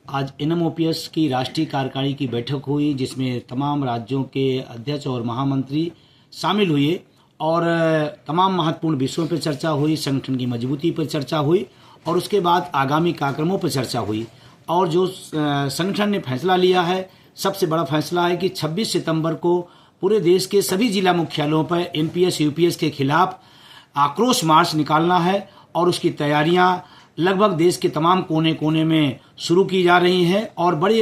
आज एनएमओपीएस की राष्ट्रीय कार्यकारिणी की बैठक हुई, जिसमें तमाम राज्यों के अध्यक्ष और महामंत्री शामिल हुए और तमाम महत्वपूर्ण विषयों पर चर्चा हुई, संगठन की मजबूती पर चर्चा हुई और उसके बाद आगामी कार्यक्रमों पर चर्चा हुई। और जो संगठन ने फैसला लिया है, सबसे बड़ा फैसला है कि 26 सितंबर को पूरे देश के सभी जिला मुख्यालयों पर एनपीएस यूपीएस के खिलाफ आक्रोश मार्च निकालना है और उसकी तैयारियां लगभग देश के तमाम कोने कोने में शुरू की जा रही हैं और बड़े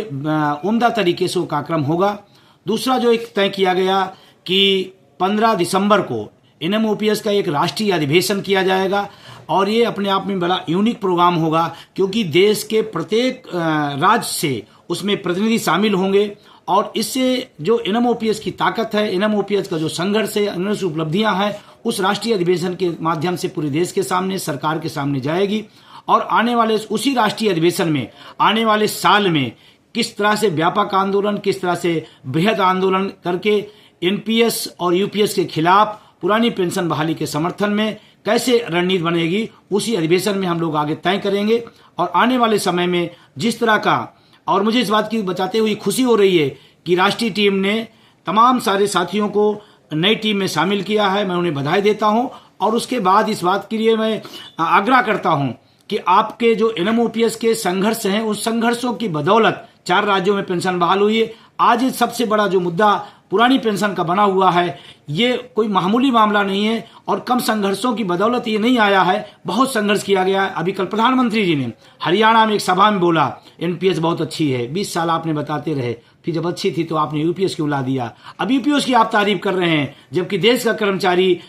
उम्दा तरीके से वो कार्यक्रम होगा। दूसरा जो एक तय किया गया कि 15 दिसंबर को एनएमओपीएस का एक राष्ट्रीय अधिवेशन किया जाएगा और ये अपने आप में बड़ा यूनिक प्रोग्राम होगा, क्योंकि देश के प्रत्येक राज्य से उसमें प्रतिनिधि शामिल होंगे और इससे जो एनएमओपीएस की ताकत है, एनएमओपीएस का जो संघर्ष है, एनएमओपीएस उपलब्धियां हैं, उस राष्ट्रीय अधिवेशन के माध्यम से पूरे देश के सामने, सरकार के सामने जाएगी। और आने वाले उसी राष्ट्रीय अधिवेशन में आने वाले साल में किस तरह से व्यापक आंदोलन, किस तरह से बृहद आंदोलन करके एनपीएस और यूपीएस के खिलाफ पुरानी पेंशन बहाली के समर्थन में कैसे रणनीति बनेगी, उसी अधिवेशन में हम लोग आगे तय करेंगे। और आने वाले समय में जिस तरह का, और मुझे इस बात की बताते हुए खुशी हो रही है कि राष्ट्रीय टीम ने तमाम सारे साथियों को नई टीम में शामिल किया है, मैं उन्हें बधाई देता हूं। और उसके बाद इस बात के लिए मैं आग्रह करता हूं कि आपके जो एनएमओपीएस के संघर्ष हैं, उस संघर्षों की बदौलत 4 राज्यों में पेंशन बहाल हुई है। आज सबसे बड़ा जो मुद्दा पुरानी पेंशन का बना हुआ है, ये कोई मामूली मामला नहीं है और कम संघर्षों की बदौलत ये नहीं आया है, बहुत संघर्ष किया गया है। अभी कल प्रधानमंत्री जी ने हरियाणा में एक सभा में बोला एनपीएस बहुत अच्छी है, 20 साल आपने बताते रहे, फिर जब अच्छी थी तो आपने यूपीएस क्यों ला दिया। अब यूपीएस की आप तारीफ कर रहे हैं, जबकि देश का कर्मचारी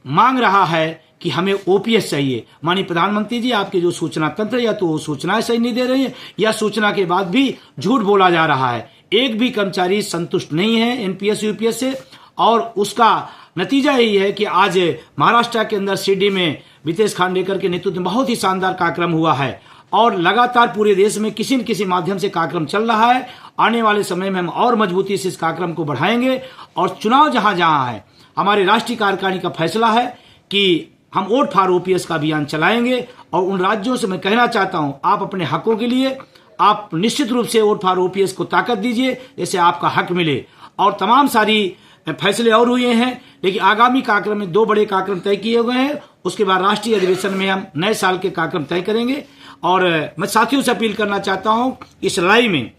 मांग रहा है कि हमें ओपीएस चाहिए। माननीय प्रधानमंत्री जी, आपके जो सूचना तंत्र, या तो वो सूचनाएं सही नहीं दे रहे हैं या सूचना के बाद भी झूठ बोला जा रहा है। एक भी कर्मचारी संतुष्ट नहीं है एनपीएस यूपीएस से और उसका नतीजा यही है कि आज महाराष्ट्र के अंदर शिरडी में वितेश खांडेकर के नेतृत्व में बहुत ही शानदार कार्यक्रम हुआ है और लगातार पूरे देश में किसी न किसी माध्यम से कार्यक्रम चल रहा है। आने वाले समय में हम और मजबूती से इस कार्यक्रम को बढ़ाएंगे और चुनाव जहां जहां है, हमारे राष्ट्रीय कार्यकारिणी का फैसला है कि हम वोट फॉर ओपीएस का अभियान चलाएंगे। और उन राज्यों से मैं कहना चाहता हूं, आप अपने हकों के लिए आप निश्चित रूप से वोट फॉर ओपीएस को ताकत दीजिए, जैसे आपका हक मिले। और तमाम सारी फैसले और हुए हैं, लेकिन आगामी कार्यक्रम में 2 बड़े कार्यक्रम तय किए हुए हैं। उसके बाद राष्ट्रीय अधिवेशन में हम नए साल के कार्यक्रम तय करेंगे। और मैं साथियों से अपील करना चाहता हूं, इस लड़ाई में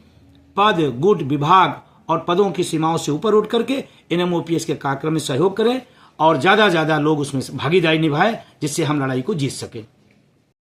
पद, गुट, विभाग और पदों की सीमाओं से ऊपर उठ करके एनएमओपीएस के कार्यक्रम में सहयोग करें और ज्यादा लोग उसमें भागीदारी निभाएं, जिससे हम लड़ाई को जीत सकें।